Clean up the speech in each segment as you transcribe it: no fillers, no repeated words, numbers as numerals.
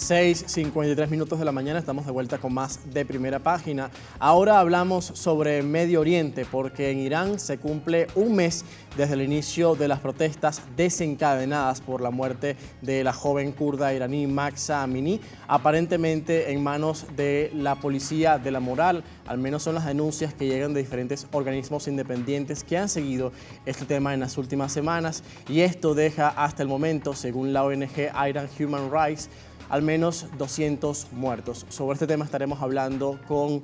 6:53 minutos de la mañana, estamos de vuelta con más de Primera Página. Ahora hablamos sobre Medio Oriente, porque en Irán se cumple un mes desde el inicio de las protestas desencadenadas por la muerte de la joven kurda iraní Mahsa Amini, aparentemente en manos de la policía de la moral. Al menos son las denuncias que llegan de diferentes organismos independientes que han seguido este tema en las últimas semanas, y esto deja hasta el momento, según la ONG Iran Human Rights, al menos 200 muertos. Sobre este tema estaremos hablando con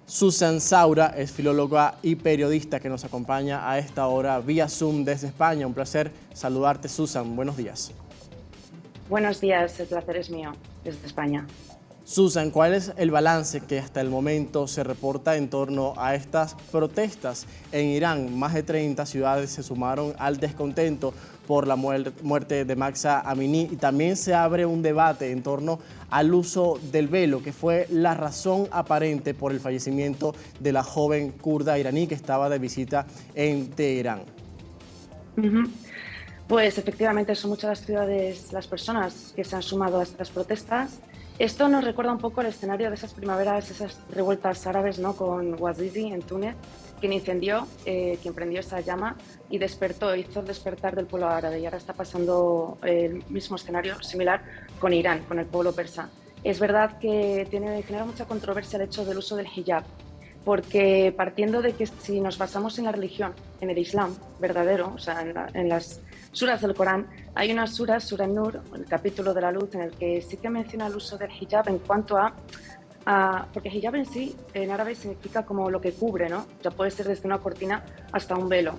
Susan Saura, es filóloga y periodista que nos acompaña a esta hora vía Zoom desde España. Un placer saludarte, Susan. Buenos días. Buenos días, el placer es mío, desde España. Susan, ¿cuál es el balance que hasta el momento se reporta en torno a estas protestas en Irán? Más de 30 ciudades se sumaron al descontento por la muerte de Mahsa Amini, y también se abre un debate en torno al uso del velo, que fue la razón aparente por el fallecimiento de la joven kurda iraní que estaba de visita en Teherán. Pues efectivamente son muchas las ciudades, las personas que se han sumado a estas protestas. Esto nos recuerda un poco el escenario de esas primaveras, esas revueltas árabes, ¿no?, con Bouazizi en Túnez, quien incendió, quien prendió esa llama y despertó, hizo el despertar del pueblo árabe. Y ahora está pasando el mismo escenario similar con Irán, con el pueblo persa. Es verdad que genera mucha controversia el hecho del uso del hijab, porque partiendo de que si nos basamos en la religión, en el Islam verdadero, o sea, en las suras del Corán, hay una sura, Sura Nur, el capítulo de la luz, en el que sí que menciona el uso del hijab en cuanto porque hijab en sí, en árabe, significa como lo que cubre, ¿no? Ya puede ser desde una cortina hasta un velo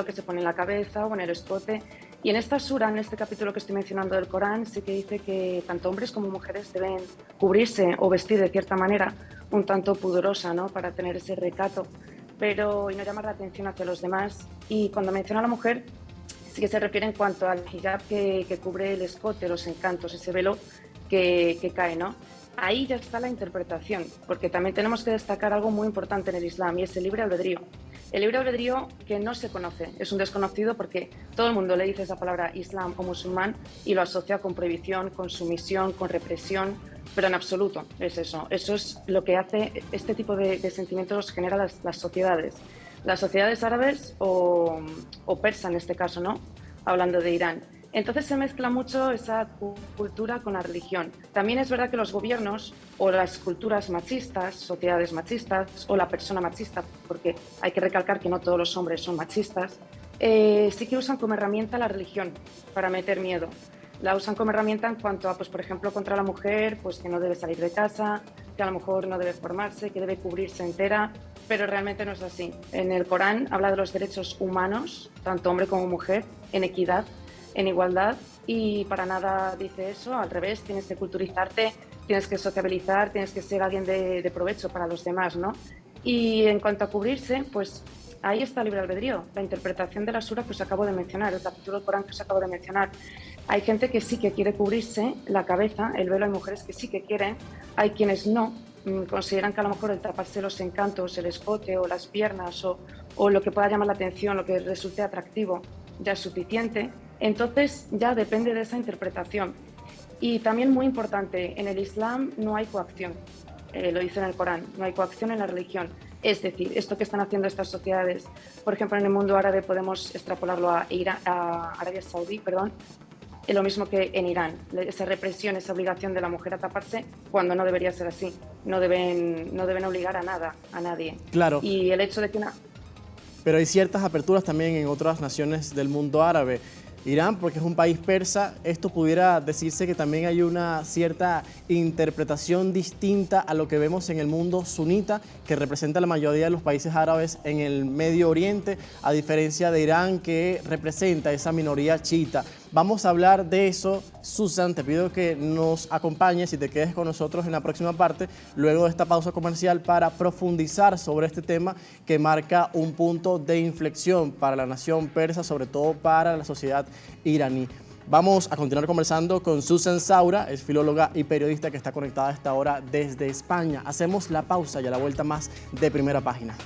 que se pone en la cabeza o en el escote. Y en esta sura, en este capítulo que estoy mencionando del Corán, sí que dice que tanto hombres como mujeres deben cubrirse o vestir de cierta manera, un tanto pudorosa, ¿no?, para tener ese recato, y no llamar la atención hacia los demás. Y cuando menciona a la mujer, sí que se refiere en cuanto al hijab que cubre el escote, los encantos, ese velo que cae, ¿no? Ahí ya está la interpretación, porque también tenemos que destacar algo muy importante en el Islam, y es el libre albedrío. El libre albedrío que no se conoce, es un desconocido, porque todo el mundo le dice esa palabra Islam o musulmán y lo asocia con prohibición, con sumisión, con represión, pero en absoluto es eso. Eso es lo que hace, este tipo de sentimientos genera las sociedades. Las sociedades árabes o persa en este caso, ¿no?, hablando de Irán. Entonces se mezcla mucho esa cultura con la religión. También es verdad que los gobiernos o las culturas machistas, sociedades machistas o la persona machista, porque hay que recalcar que no todos los hombres son machistas, sí que usan como herramienta la religión para meter miedo. La usan como herramienta en cuanto a, pues, por ejemplo, contra la mujer, pues que no debe salir de casa, que a lo mejor no debe formarse, que debe cubrirse entera, pero realmente no es así. En el Corán habla de los derechos humanos, tanto hombre como mujer, en equidad, en igualdad, y para nada dice eso. Al revés, tienes que culturizarte, tienes que sociabilizar, tienes que ser alguien de provecho para los demás, ¿no? Y en cuanto a cubrirse, pues ahí está el libre albedrío, la interpretación de la sura que os acabo de mencionar, el capítulo del Corán que os acabo de mencionar. Hay gente que sí que quiere cubrirse la cabeza, el velo, hay mujeres que sí que quieren, hay quienes no, consideran que a lo mejor el taparse los encantos, el escote o las piernas o lo que pueda llamar la atención, lo que resulte atractivo, ya es suficiente. Entonces ya depende de esa interpretación. Y también muy importante, en el Islam no hay coacción, lo dice en el Corán, no hay coacción en la religión. Es decir, esto que están haciendo estas sociedades, por ejemplo en el mundo árabe podemos extrapolarlo a Arabia Saudí, es lo mismo que en Irán, esa represión, esa obligación de la mujer a taparse cuando no debería ser así. No deben obligar a nada, a nadie. Claro. Y el hecho de que Pero hay ciertas aperturas también en otras naciones del mundo árabe. Irán, porque es un país persa, esto pudiera decirse que también hay una cierta interpretación distinta a lo que vemos en el mundo sunita, que representa la mayoría de los países árabes en el Medio Oriente, a diferencia de Irán, que representa esa minoría chiita. Vamos a hablar de eso. Susan, te pido que nos acompañes y te quedes con nosotros en la próxima parte, luego de esta pausa comercial, para profundizar sobre este tema que marca un punto de inflexión para la nación persa, sobre todo para la sociedad iraní. Vamos a continuar conversando con Susan Saura, es filóloga y periodista que está conectada a esta hora desde España. Hacemos la pausa y a la vuelta más de Primera Página.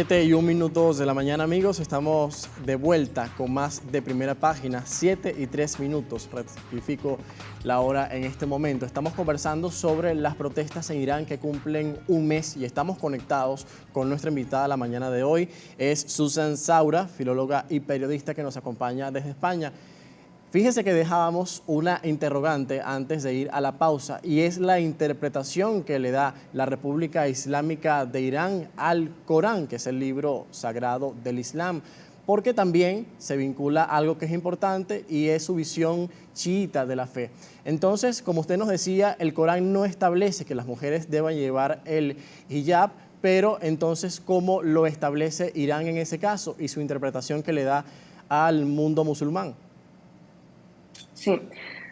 7:01 de la mañana, amigos. Estamos de vuelta con más de Primera Página. 7:03. Rectifico la hora en este momento. Estamos conversando sobre las protestas en Irán que cumplen un mes y estamos conectados con nuestra invitada la mañana de hoy. Es Susan Saura, filóloga y periodista que nos acompaña desde España. Fíjese que dejábamos una interrogante antes de ir a la pausa y es la interpretación que le da la República Islámica de Irán al Corán, que es el libro sagrado del Islam, porque también se vincula a algo que es importante y es su visión chiita de la fe. Entonces, como usted nos decía, el Corán no establece que las mujeres deban llevar el hijab, pero entonces, ¿cómo lo establece Irán en ese caso y su interpretación que le da al mundo musulmán? Sí,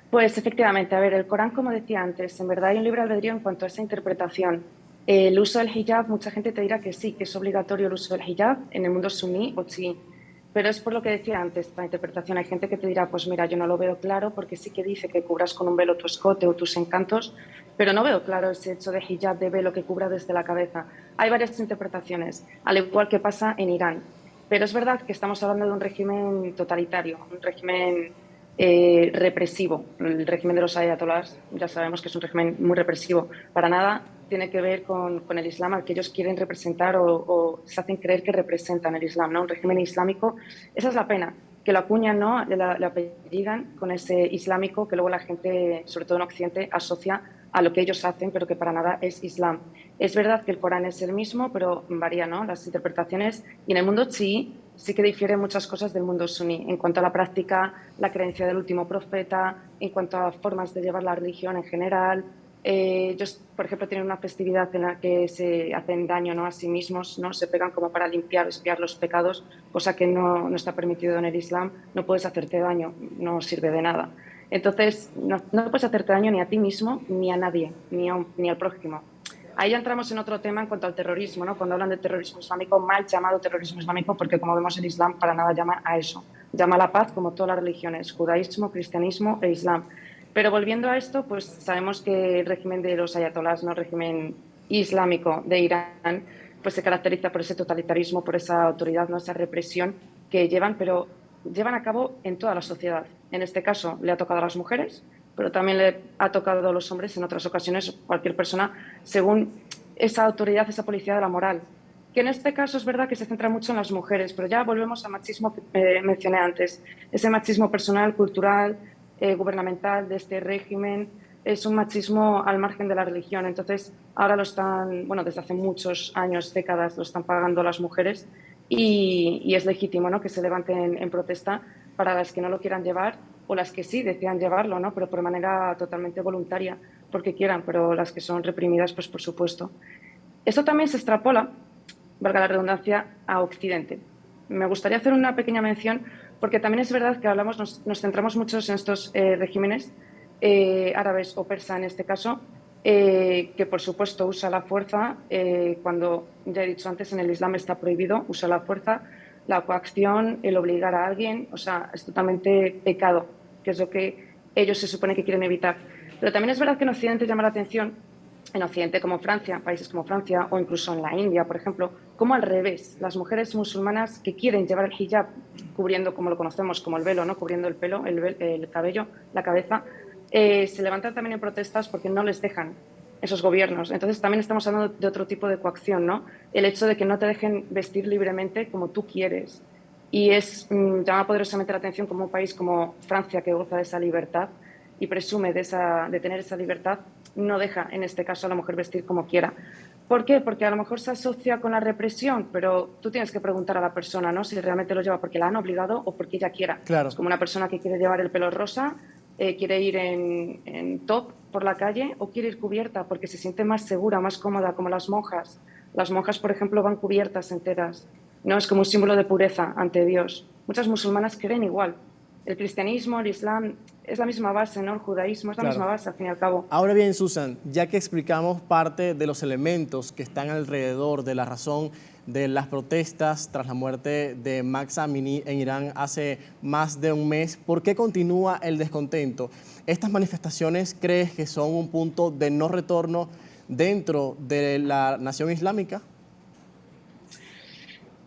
pues efectivamente, a ver, el Corán, como decía antes, en verdad hay un libre albedrío en cuanto a esa interpretación. El uso del hijab, mucha gente te dirá que sí, que es obligatorio el uso del hijab en el mundo suní o chií, pero es por lo que decía antes, la interpretación. Hay gente que te dirá, pues mira, yo no lo veo claro porque sí que dice que cubras con un velo tu escote o tus encantos, pero no veo claro ese hecho de hijab, de velo que cubra desde la cabeza. Hay varias interpretaciones, al igual que pasa en Irán, pero es verdad que estamos hablando de un régimen totalitario, un régimen represivo. El régimen de los ayatolás ya sabemos que es un régimen muy represivo. Para nada tiene que ver con el Islam al que ellos quieren representar o se hacen creer que representan el Islam, ¿no? Un régimen islámico, esa es la pena, que lo acuñan, ¿no? Le apellidan con ese islámico que luego la gente, sobre todo en Occidente, asocia a lo que ellos hacen, pero que para nada es Islam. Es verdad que el Corán es el mismo, pero varía, ¿no? Las interpretaciones. Y en el mundo chií sí que difieren muchas cosas del mundo suní, en cuanto a la práctica, la creencia del último profeta, en cuanto a formas de llevar la religión en general. Ellos, por ejemplo, tienen una festividad en la que se hacen daño, ¿no?, a sí mismos, ¿no? Se pegan como para limpiar, expiar los pecados, cosa que no está permitido en el Islam. No puedes hacerte daño, no sirve de nada. Entonces, no puedes hacerte daño ni a ti mismo, ni a nadie, ni al prójimo. Ahí ya entramos en otro tema en cuanto al terrorismo, ¿no? Cuando hablan de terrorismo islámico, mal llamado terrorismo islámico, porque como vemos el Islam para nada llama a eso. Llama a la paz como todas las religiones, judaísmo, cristianismo e Islam. Pero volviendo a esto, pues sabemos que el régimen de los ayatolás, ¿no?, el régimen islámico de Irán, pues se caracteriza por ese totalitarismo, por esa autoridad, ¿no?, esa represión que llevan, pero llevan a cabo en toda la sociedad. En este caso le ha tocado a las mujeres, pero también le ha tocado a los hombres en otras ocasiones, cualquier persona, según esa autoridad, esa policía de la moral. Que en este caso es verdad que se centra mucho en las mujeres, pero ya volvemos al machismo que mencioné antes. Ese machismo personal, cultural, gubernamental de este régimen, es un machismo al margen de la religión. Entonces, ahora lo están, bueno, desde hace muchos años, décadas, lo están pagando las mujeres y es legítimo, ¿no?, que se levanten en protesta para las que no lo quieran llevar o las que sí desean llevarlo, ¿no?, pero por manera totalmente voluntaria, porque quieran, pero las que son reprimidas, pues por supuesto. Esto también se extrapola, valga la redundancia, a Occidente. Me gustaría hacer una pequeña mención, porque también es verdad que nos centramos mucho en estos regímenes árabes o persa en este caso, que por supuesto usa la fuerza, cuando, ya he dicho antes, en el Islam está prohibido usar la fuerza, la coacción, el obligar a alguien, o sea, es totalmente pecado, que es lo que ellos se supone que quieren evitar. Pero también es verdad que en Occidente llama la atención, en Occidente como Francia, países como Francia o incluso en la India, por ejemplo, como al revés, las mujeres musulmanas que quieren llevar el hijab cubriendo, como lo conocemos, como el velo, ¿no?, cubriendo el pelo, el cabello, la cabeza, se levantan también en protestas porque no les dejan esos gobiernos. Entonces también estamos hablando de otro tipo de coacción, ¿no? El hecho de que no te dejen vestir libremente como tú quieres. Y llama poderosamente la atención como un país como Francia, que goza de esa libertad y presume de tener esa libertad, no deja en este caso a la mujer vestir como quiera. ¿Por qué? Porque a lo mejor se asocia con la represión, pero tú tienes que preguntar a la persona, ¿no?, si realmente lo lleva porque la han obligado o porque ella quiera. Claro. Es como una persona que quiere llevar el pelo rosa, quiere ir en top por la calle o quiere ir cubierta porque se siente más segura, más cómoda, como las monjas. Las monjas, por ejemplo, van cubiertas enteras, ¿no? Es como un símbolo de pureza ante Dios. Muchas musulmanas creen igual. El cristianismo, el islam, es la misma base, ¿no? El judaísmo es la misma base, al fin y al cabo. Ahora bien, Susan, ya que explicamos parte de los elementos que están alrededor de la razón de las protestas tras la muerte de Mahsa Amini en Irán hace más de un mes, ¿por qué continúa el descontento? ¿Estas manifestaciones crees que son un punto de no retorno dentro de la nación islámica?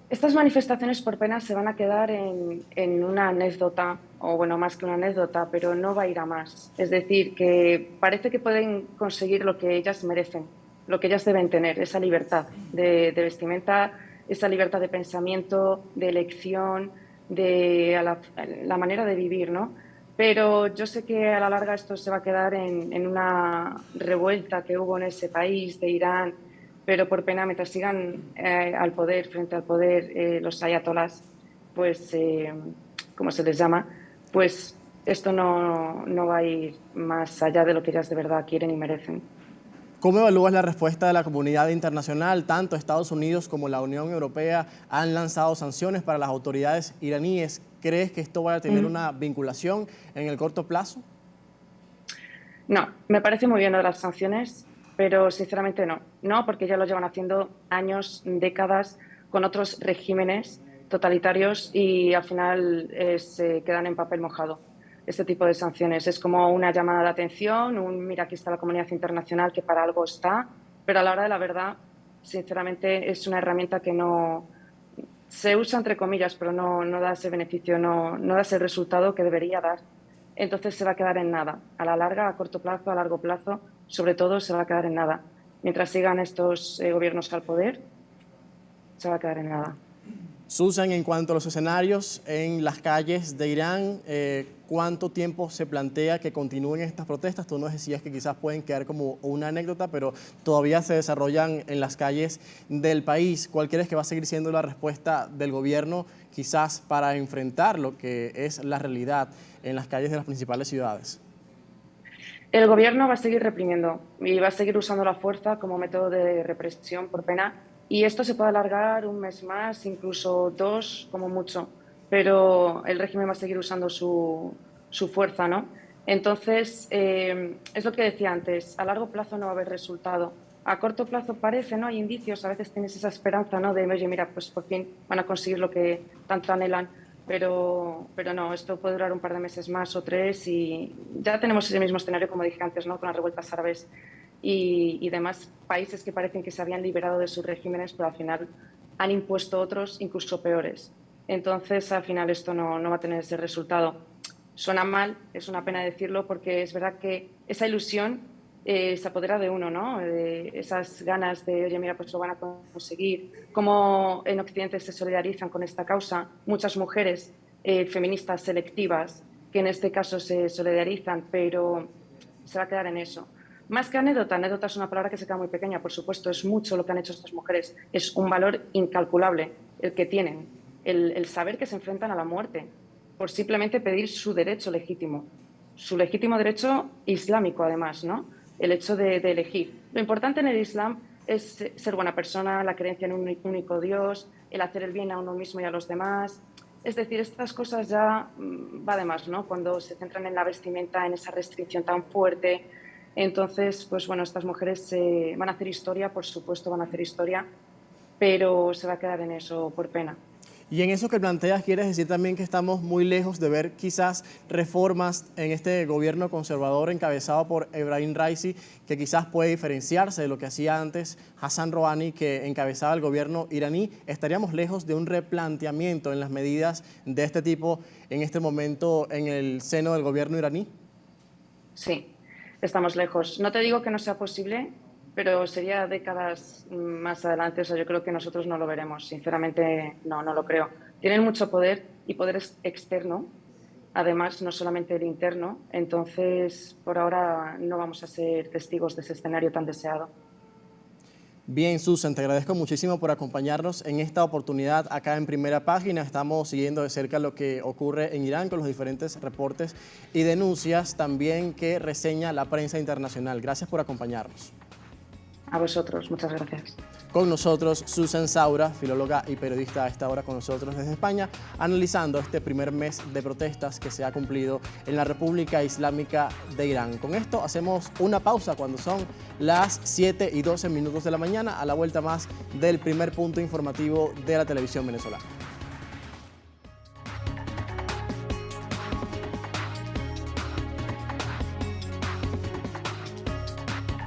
Estas manifestaciones por pena se van a quedar en una anécdota, o bueno, más que una anécdota, pero no va a ir a más. Es decir, que parece que pueden conseguir lo que ellas merecen, lo que ellas deben tener, esa libertad de vestimenta, esa libertad de pensamiento, de elección, la manera de vivir, ¿no? Pero yo sé que a la larga esto se va a quedar en una revuelta que hubo en ese país de Irán, pero por pena, mientras sigan al poder, frente al poder, los ayatolás, pues, como se les llama, pues esto no va a ir más allá de lo que ellas de verdad quieren y merecen. ¿Cómo evalúas la respuesta de la comunidad internacional? Tanto Estados Unidos como la Unión Europea han lanzado sanciones para las autoridades iraníes. ¿Crees que esto vaya a tener una vinculación en el corto plazo? No, me parece muy bien lo de las sanciones, pero sinceramente no. No, porque ya lo llevan haciendo años, décadas, con otros regímenes totalitarios y al final se quedan en papel mojado. Este tipo de sanciones es como una llamada de atención, un mira, aquí está la comunidad internacional que para algo está, pero a la hora de la verdad, sinceramente, es una herramienta que no se usa entre comillas, pero no da ese beneficio, no da ese resultado que debería dar. Entonces se va a quedar en nada. A la larga, a corto plazo, a largo plazo, sobre todo se va a quedar en nada. Mientras sigan estos gobiernos al poder, se va a quedar en nada. Susan, en cuanto a los escenarios en las calles de Irán, ¿cuánto tiempo se plantea que continúen estas protestas? Tú nos decías que quizás pueden quedar como una anécdota, pero todavía se desarrollan en las calles del país. ¿Cuál crees que va a seguir siendo la respuesta del gobierno quizás para enfrentar lo que es la realidad en las calles de las principales ciudades? El gobierno va a seguir reprimiendo y va a seguir usando la fuerza como método de represión por pena. Y esto se puede alargar un mes más, incluso dos, como mucho. Pero el régimen va a seguir usando su fuerza, ¿no? Entonces, es lo que decía antes, a largo plazo no va a haber resultado. A corto plazo parece, ¿no? Hay indicios, a veces tienes esa esperanza, ¿no? De, oye, mira, pues por fin van a conseguir lo que tanto anhelan. Pero no, esto puede durar un par de meses más o tres y ya tenemos ese mismo escenario, como dije antes, ¿no? Con las revueltas árabes y demás países que parecen que se habían liberado de sus regímenes, pero al final han impuesto otros incluso peores. Entonces, al final esto no va a tener ese resultado. Suena mal, es una pena decirlo, porque es verdad que esa ilusión se apodera de uno, ¿no? Esas ganas de, oye, mira, pues lo van a conseguir. Como en Occidente se solidarizan con esta causa muchas mujeres feministas selectivas, que en este caso se solidarizan, pero se va a quedar en eso. Más que anécdota, anécdota es una palabra que se queda muy pequeña, por supuesto, es mucho lo que han hecho estas mujeres, es un valor incalculable el que tienen, el saber que se enfrentan a la muerte por simplemente pedir su derecho legítimo, su legítimo derecho islámico además, ¿no? El hecho de elegir. Lo importante en el Islam es ser buena persona, la creencia en un único Dios, el hacer el bien a uno mismo y a los demás. Es decir, estas cosas ya va de más, ¿no? Cuando se centran en la vestimenta, en esa restricción tan fuerte. Entonces, pues bueno, estas mujeres van a hacer historia, por supuesto van a hacer historia, pero se va a quedar en eso por pena. Y en eso que planteas, ¿quieres decir también que estamos muy lejos de ver quizás reformas en este gobierno conservador encabezado por Ebrahim Raisi, que quizás puede diferenciarse de lo que hacía antes Hassan Rouhani, que encabezaba el gobierno iraní? ¿Estaríamos lejos de un replanteamiento en las medidas de este tipo en este momento en el seno del gobierno iraní? Sí, estamos lejos. No te digo que no sea posible, pero sería décadas más adelante. O sea, yo creo que nosotros no lo veremos. Sinceramente, no lo creo. Tienen mucho poder y poder externo, además, no solamente el interno. Entonces, por ahora no vamos a ser testigos de ese escenario tan deseado. Bien, Susan, te agradezco muchísimo por acompañarnos en esta oportunidad acá en Primera Página. Estamos siguiendo de cerca lo que ocurre en Irán con los diferentes reportes y denuncias también que reseña la prensa internacional. Gracias por acompañarnos. A vosotros, muchas gracias. Con nosotros Susan Saura, filóloga y periodista a esta hora con nosotros desde España, analizando este primer mes de protestas que se ha cumplido en la República Islámica de Irán. Con esto hacemos una pausa cuando son las 7:12 de la mañana, a la vuelta más del primer punto informativo de la televisión venezolana.